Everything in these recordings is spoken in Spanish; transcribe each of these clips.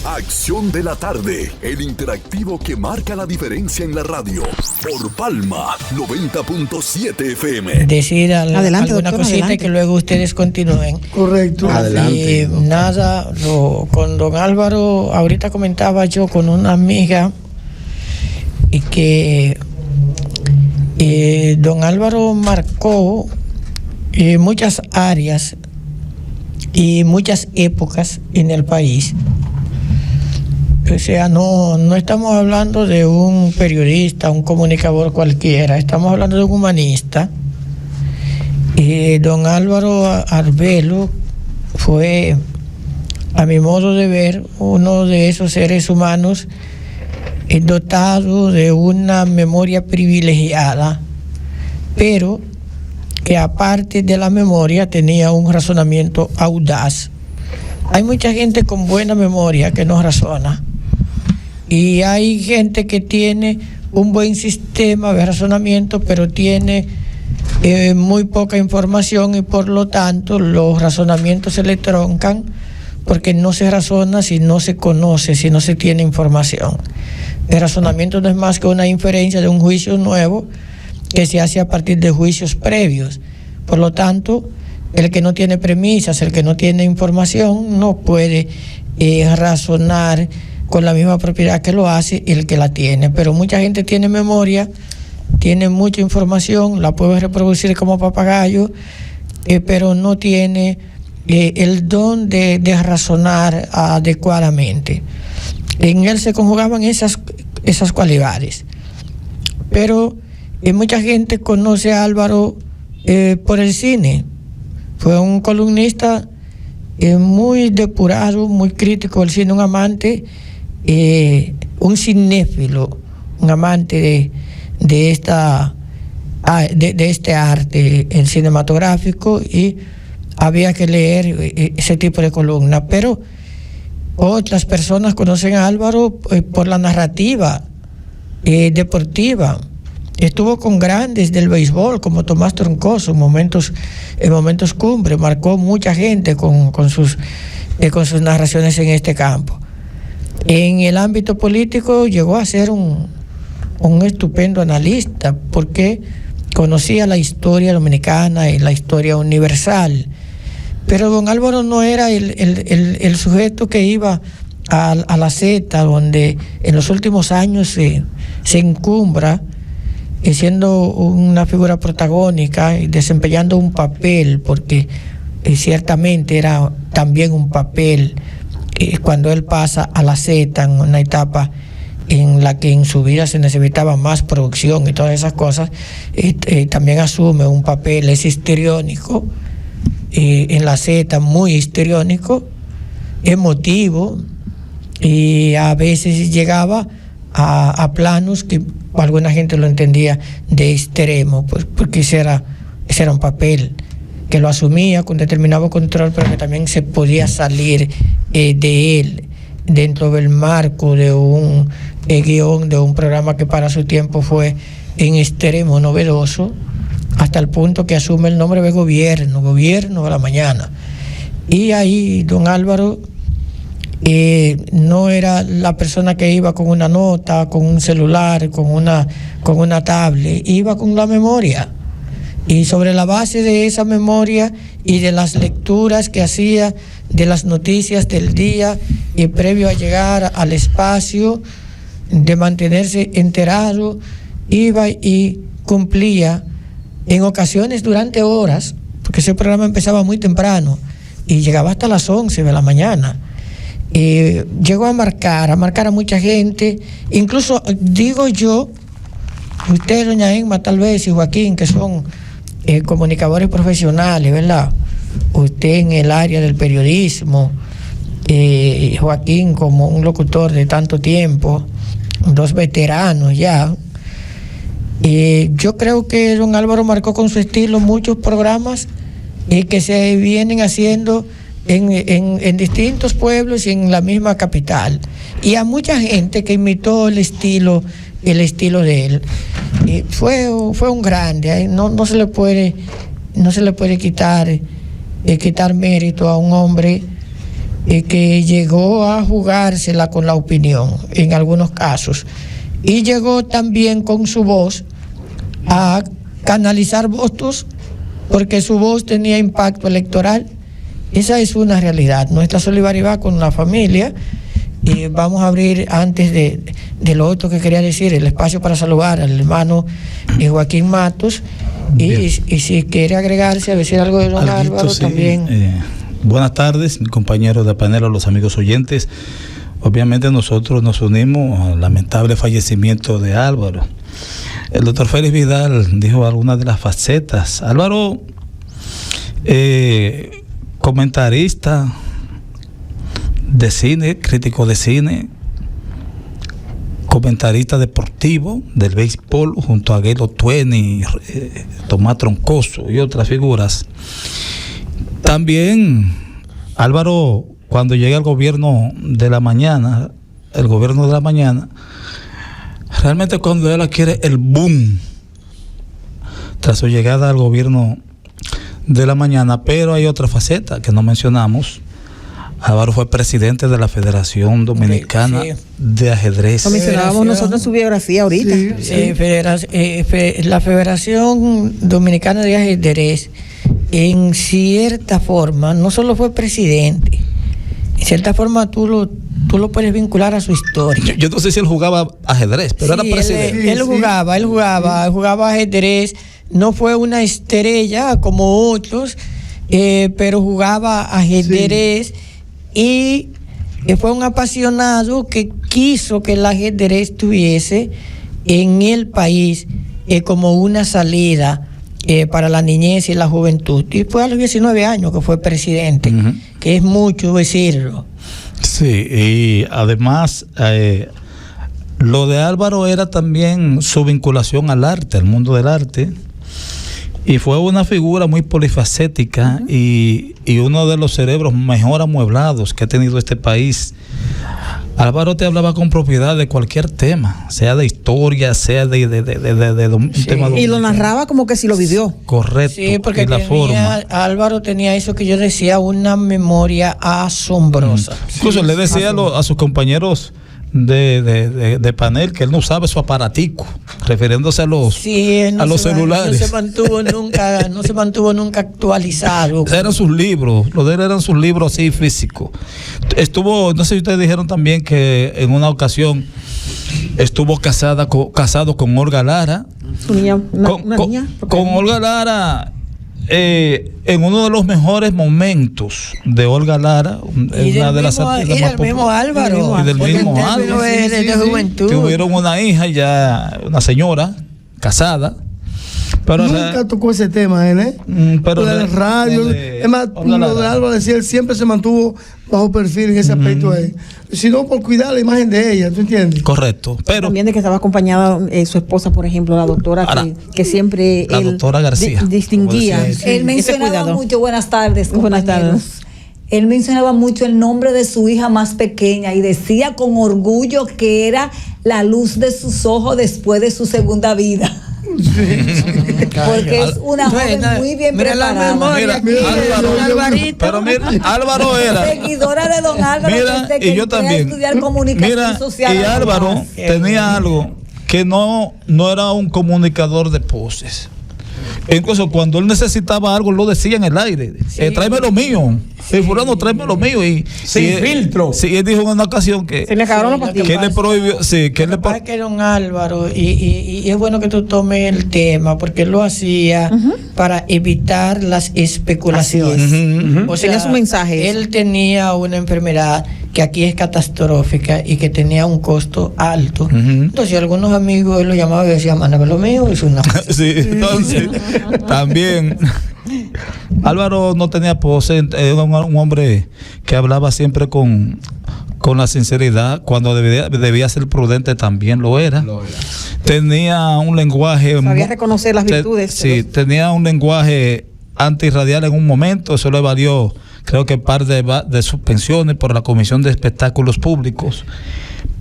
Acción de la tarde, el interactivo que marca la diferencia en la radio. Por Palma 90.7 FM. Decir adelante, alguna doctor, cosita adelante. que luego ustedes continúen. Correcto. Adelante. Nada, con don Álvaro, ahorita comentaba yo con una amiga y que don Álvaro marcó muchas áreas y muchas épocas en el país. O sea, no estamos hablando de un periodista, un comunicador cualquiera, estamos hablando de un humanista. Don Álvaro Arbelo fue, a mi modo de ver, uno de esos seres humanos dotado de una memoria privilegiada, pero que aparte de la memoria tenía un razonamiento audaz. Hay mucha gente con buena memoria que no razona, y hay gente que tiene un buen sistema de razonamiento, pero tiene muy poca información, y por lo tanto los razonamientos se le troncan porque no se razona si no se conoce, si no se tiene información. El razonamiento no es más que una inferencia de un juicio nuevo que se hace a partir de juicios previos. Por lo tanto, el que no tiene premisas, el que no tiene información, no puede razonar con la misma propiedad que lo hace el que la tiene. Pero mucha gente tiene memoria, tiene mucha información, la puede reproducir como papagayo, pero no tiene el don de razonar adecuadamente. En él se conjugaban esas cualidades. Pero mucha gente conoce a Álvaro por el cine. Fue un columnista muy depurado, muy crítico del cine, un amante, un cinéfilo, un amante de este arte, el cinematográfico, y había que leer ese tipo de columna. Pero otras personas conocen a Álvaro por la narrativa deportiva. Estuvo con grandes del béisbol como Tomás Troncoso en momentos cumbre, marcó mucha gente con sus narraciones en este campo. En el ámbito político llegó a ser un estupendo analista, porque conocía la historia dominicana y la historia universal. Pero don Álvaro no era el sujeto que iba a la Z, donde en los últimos años se encumbra, siendo una figura protagónica y desempeñando un papel, porque ciertamente era también un papel cuando él pasa a la Z, en una etapa en la que en su vida se necesitaba más producción y todas esas cosas. También asume un papel, es histriónico, en la Z, muy histriónico, emotivo, y a veces llegaba a planos que alguna gente lo entendía de extremo, pues porque ese era un papel que lo asumía con determinado control, pero que también se podía salir de él dentro del marco de un guión, de un programa que para su tiempo fue en extremo novedoso, hasta el punto que asume el nombre de gobierno de la mañana. Y ahí don Álvaro no era la persona que iba con una nota, con un celular, con una tablet, iba con la memoria. Y sobre la base de esa memoria y de las lecturas que hacía de las noticias del día, y previo a llegar al espacio, de mantenerse enterado, iba y cumplía en ocasiones durante horas, porque ese programa empezaba muy temprano y llegaba hasta las 11 de la mañana. Llegó a marcar a mucha gente, incluso digo yo, usted, doña Emma, tal vez, y Joaquín, que son comunicadores profesionales, ¿verdad? Usted en el área del periodismo, Joaquín como un locutor de tanto tiempo, dos veteranos ya. Yo creo que don Álvaro marcó con su estilo muchos programas que se vienen haciendo en distintos pueblos y en la misma capital, y a mucha gente que imitó el estilo de él. Fue un grande, no se le puede quitar mérito a un hombre que llegó a jugársela con la opinión en algunos casos, y llegó también con su voz a canalizar votos porque su voz tenía impacto electoral. Esa es una realidad. Nuestra solidaridad con la familia. Y vamos a abrir, antes de lo otro que quería decir, el espacio para saludar al hermano Joaquín Matos. Y si quiere agregarse a decir algo de don Álvaro, sí, también. Buenas tardes, mis compañeros de panel, a los amigos oyentes. Obviamente nosotros nos unimos al lamentable fallecimiento de Álvaro. El doctor Félix Vidal dijo algunas de las facetas. Álvaro, comentarista de cine, crítico de cine, comentarista deportivo del béisbol junto a Guelo Tueni, Tomás Troncoso y otras figuras. También Álvaro, cuando llega al gobierno de la mañana, realmente cuando él adquiere el boom tras su llegada al gobierno de la mañana, pero hay otra faceta que no mencionamos. Álvaro fue presidente de la Federación Dominicana de Ajedrez. Lo mencionábamos nosotros en su biografía ahorita. La Federación Dominicana de Ajedrez, en cierta forma, no solo fue presidente, en cierta forma tú lo puedes vincular a su historia. Yo no sé si él jugaba ajedrez, pero era presidente. Él jugaba ajedrez. No fue una estrella como otros, pero jugaba ajedrez. Y fue un apasionado que quiso que el ajedrez estuviese en el país como una salida para la niñez y la juventud. Y fue a los 19 años que fue presidente, que es mucho decirlo. Sí, y además lo de Álvaro era también su vinculación al arte, al mundo del arte. Y fue una figura muy polifacética y uno de los cerebros mejor amueblados que ha tenido este país. Álvaro te hablaba con propiedad de cualquier tema, sea de historia, sea de un tema dominicano. Y lo narraba como que si lo vivió. Correcto. Sí, porque Álvaro tenía eso que yo decía, una memoria asombrosa. Incluso le decía a sus compañeros de panel que él no usaba su aparatico, refiriéndose a los celulares. No se mantuvo nunca actualizado. Eran sus libros, lo de él eran sus libros así físicos. Estuvo, no sé si ustedes dijeron también que en una ocasión estuvo casado con Olga Lara. Con Olga Lara. En uno de los mejores momentos de Olga Lara, una de las artistas más populares, y del mismo Álvaro, de juventud. Tuvieron una hija ya, una señora casada. Pero nunca tocó ese tema, pero de la radio. Es más, lo de Álvaro decía, él siempre se mantuvo bajo perfil en ese aspecto ahí. Sino por cuidar la imagen de ella, ¿tú entiendes? Correcto. Pero también de que estaba acompañada su esposa, por ejemplo, la doctora, que siempre la doctora García distinguía. Él mencionaba mucho, buenas tardes, compañeros. Él mencionaba mucho el nombre de su hija más pequeña y decía con orgullo que era la luz de sus ojos después de su segunda vida. Porque es una joven muy bien preparada. Álvaro era seguidora de don Álvaro. Y yo también. Estudiar comunicación social. Y Álvaro tenía algo que no era un comunicador de poses. Incluso cuando él necesitaba algo, lo decía en el aire. Tráeme lo mío. Fulano, tráeme lo mío. Sin filtro. Sí, él dijo en una ocasión que se le acabaron los pastillas. Que le prohibió. Que don Álvaro, y es bueno que tú tomes el tema, porque él lo hacía para evitar las especulaciones. O sea, tenía su mensaje. Él tenía una enfermedad que aquí es catastrófica y que tenía un costo alto. Entonces algunos amigos él lo llamaban y decían, mándame lo mío, es una sí, entonces también Álvaro no tenía pose, era un hombre que hablaba siempre con la sinceridad. Cuando debía ser prudente también lo era. Tenía un lenguaje, sabía reconocer las virtudes. Sí, tenía un lenguaje antirradial en un momento. Eso le valió, creo que par de suspensiones por la Comisión de Espectáculos Públicos.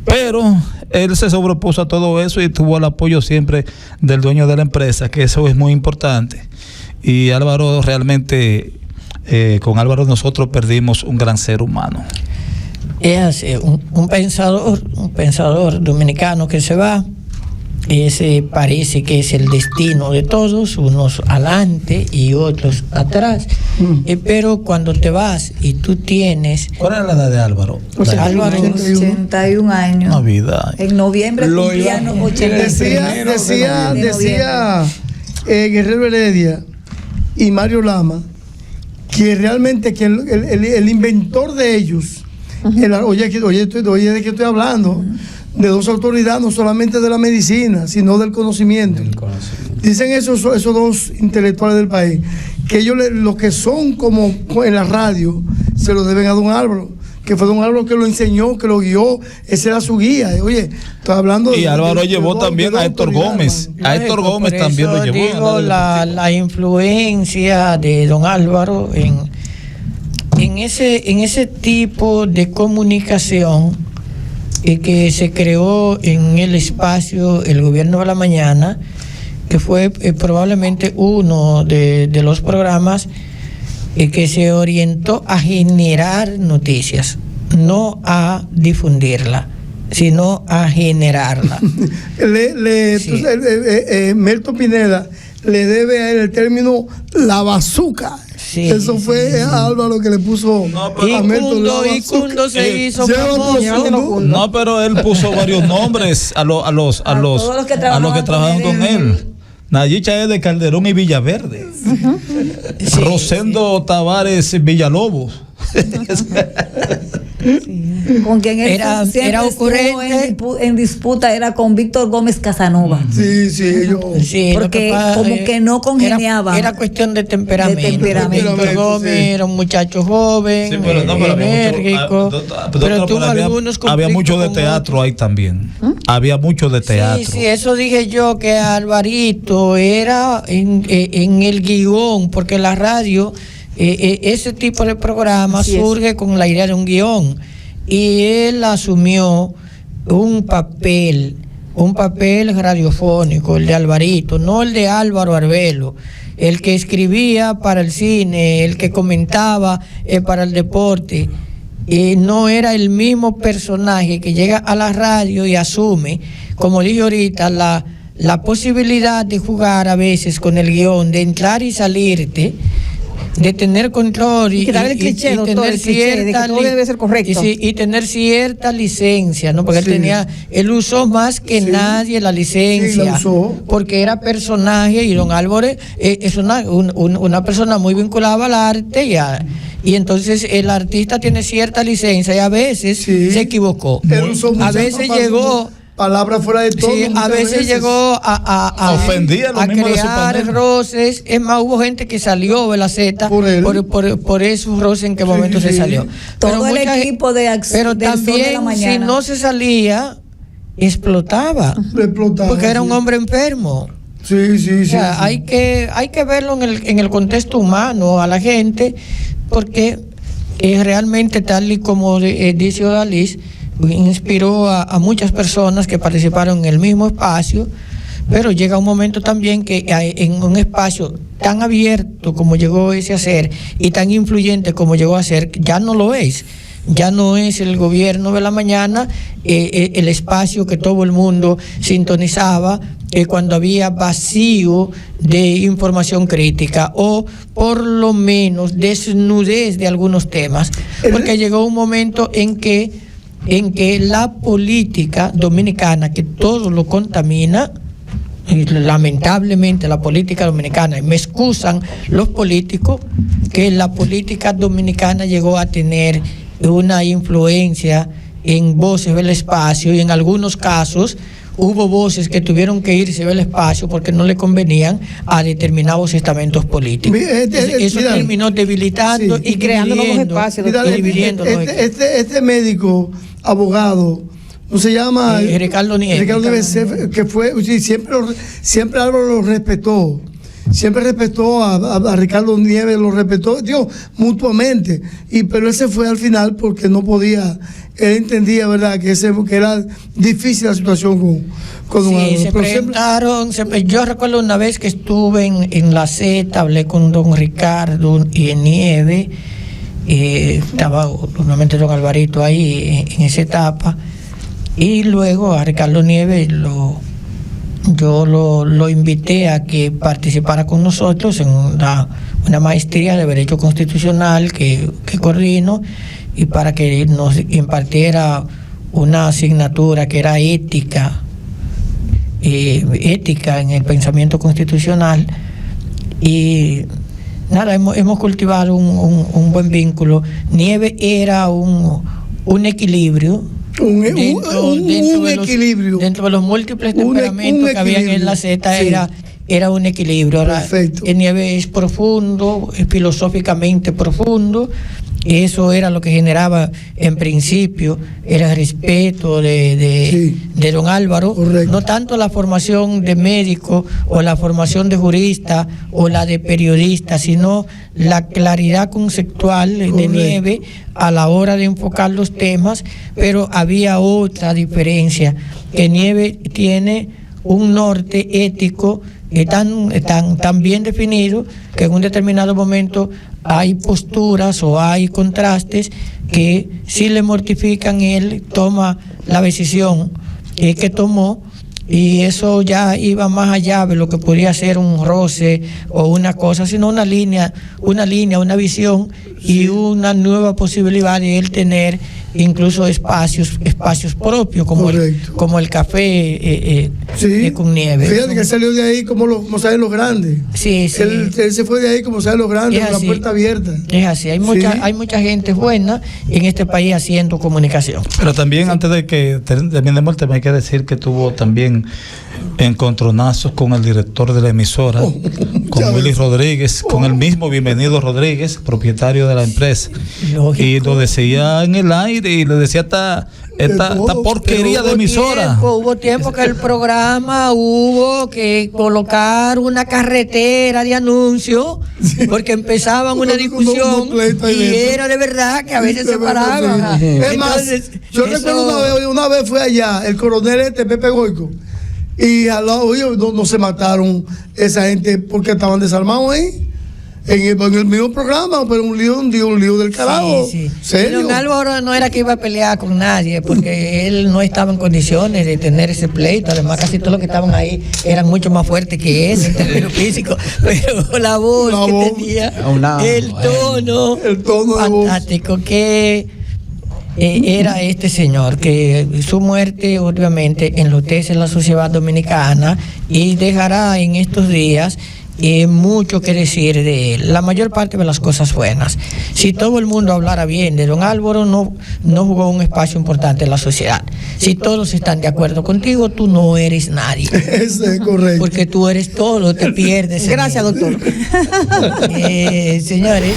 Pero él se sobrepuso a todo eso y tuvo el apoyo siempre del dueño de la empresa, que eso es muy importante. Y Álvaro realmente con Álvaro nosotros perdimos un gran ser humano. Es un pensador dominicano que se va. Ese parece que es el destino de todos, unos adelante y otros atrás. Pero cuando te vas y tú tienes... ¿Cuál era la edad de Álvaro? Álvaro, 81 años. Navidad. En noviembre cumplía 81. Decía Guerrero Heredia y Mario Lama que realmente que el inventor de ellos, oye, ¿de qué estoy hablando? De dos autoridades, no solamente de la medicina, sino del conocimiento. Dicen esos dos intelectuales del país, que ellos los que son como en la radio, se lo deben a don Álvaro, que fue don Álvaro que lo enseñó, que lo guió, ese era su guía. Oye, estoy hablando y Álvaro llevó también a Héctor Gómez. A Héctor Gómez también lo llevó. Digo, la influencia de don Álvaro en ese tipo de comunicación que se creó en el espacio El Gobierno de la Mañana, que fue probablemente uno de los programas que se orientó a generar noticias, no a difundirla, sino a generarla. Sí. Melton Pineda le debe a él el término la bazuca. Sí, eso fue a Álvaro que le puso a Melton la bazuca. Y Cundo se hizo famoso. No, pero él puso varios nombres a los que trabajaban con él. Nayicha es de Calderón y Villaverde. Sí, Rosendo Tavares Villalobos. Sí. Con quien él era ocurrente en disputa era con Víctor Gómez Casanova. Sí, porque como que no congeniaba. Era cuestión de temperamento. Víctor Gómez era un muchacho joven, enérgico, pero tuvo algunos conflictos. Había mucho de teatro ahí también. Había mucho de teatro. Sí, eso dije yo, que Alvarito era en el guión, porque la radio, ese tipo de programa surge con la idea de un guión, y él asumió un papel radiofónico, el de Alvarito, no el de Álvaro Arbelo, el que escribía para el cine, el que comentaba para el deporte. No era el mismo personaje que llega a la radio y asume, como dije ahorita, la posibilidad de jugar a veces con el guión, de entrar y salirte, de tener control y tener cierta, todo debe ser correcto. Y tener cierta licencia, ¿no? Porque él usó más que nadie la licencia, porque era personaje, y don Álvarez es una persona muy vinculada al arte, y entonces el artista tiene cierta licencia, y a veces se equivocó, a veces llegó palabras fuera de todo. Sí, a veces llegó a crear roces. Es más, hubo gente que salió de la Z por esos roces, en qué momento se salió. Todo el equipo de acción. Pero también, si no se salía, explotaba. Porque era un hombre enfermo. Sí. O sea, hay que verlo en el contexto humano a la gente, porque realmente, tal y como dice Odalis, inspiró a muchas personas que participaron en el mismo espacio, pero llega un momento también que en un espacio tan abierto como llegó ese a ser, y tan influyente como llegó a ser, ya no lo es. Ya no es el Gobierno de la Mañana el espacio que todo el mundo sintonizaba cuando había vacío de información crítica, o por lo menos desnudez de algunos temas, porque llegó un momento en que la política dominicana, que todo lo contamina, lamentablemente la política dominicana, y me excusan los políticos, que la política dominicana llegó a tener una influencia en voces del espacio, y en algunos casos hubo voces que tuvieron que irse del espacio porque no le convenían a determinados estamentos políticos. Eso terminó debilitando y creando nuevos espacios, dividiendo. Este médico, abogado, ¿no se llama? Ricardo Nieves, que fue, siempre Álvaro lo respetó. siempre respetó a Ricardo Nieves, lo respetó, digo, mutuamente, pero él se fue al final porque no podía, él entendía, ¿verdad?, que era difícil la situación con don Álvaro. Se presentaron, yo recuerdo una vez que estuve en la Z, hablé con don Ricardo y Nieves, estaba normalmente don Alvarito ahí en esa etapa, y luego a Ricardo Nieves yo lo invité a que participara con nosotros en una maestría de Derecho Constitucional que coordino, y para que nos impartiera una asignatura que era ética en el pensamiento constitucional. Y nada, hemos cultivado un buen vínculo. Nieves era un equilibrio. Equilibrio. Dentro de los múltiples temperamentos que habían en la Z, sí. Era un equilibrio. Perfecto. Nieves es profundo, es filosóficamente profundo. Eso era lo que generaba en principio el respeto de don Álvaro. Correcto. No tanto la formación de médico o la formación de jurista o la de periodista, sino la claridad conceptual. Correcto. De Nieves a la hora de enfocar los temas. Pero había otra diferencia, que Nieves tiene un norte ético tan bien definido que en un determinado momento hay posturas o hay contrastes que si le mortifican, él toma la decisión que tomó, y eso ya iba más allá de lo que podría ser un roce o una cosa, sino una línea, una visión y una nueva posibilidad de él tener incluso espacios propios, como el café con Nieves. Fíjate que salió de ahí como salen los grandes. Sí. Él se fue de ahí como salen los grandes, con la puerta abierta. Es así, hay mucha gente buena en este país haciendo comunicación. Pero también, antes de que terminemos el tema, hay que decir que tuvo también encontronazos con el director de la emisora, con Willy Rodríguez, con el mismo Bienvenido Rodríguez, propietario de la empresa. Lógico. Y lo decía en el aire y le decía esta porquería de emisora. Hubo tiempo que el programa hubo que colocar una carretera de anuncios, porque empezaban una discusión y era de verdad que a veces se paraban. Es más, yo recuerdo una vez fue allá el coronel Pepe Goico, y al lado ellos no se mataron esa gente porque estaban desarmados ahí. En el mismo programa, pero un lío del carajo. Sí. ¿Serio? Don Álvaro no era que iba a pelear con nadie, porque él no estaba en condiciones de tener ese pleito. Además, casi todos los que estaban ahí eran mucho más fuertes que él en términos físicos. Pero la voz que tenía, el tono fantástico que era este señor, que su muerte obviamente enlutece la sociedad dominicana y dejará en estos días mucho que decir de él, la mayor parte de las cosas buenas. Si todo el mundo hablara bien de don Álvaro, no jugó un espacio importante en la sociedad. Si todos están de acuerdo contigo, tú no eres nadie. Eso es correcto. Porque tú eres todo, te pierdes. Gracias, doctor. Señores.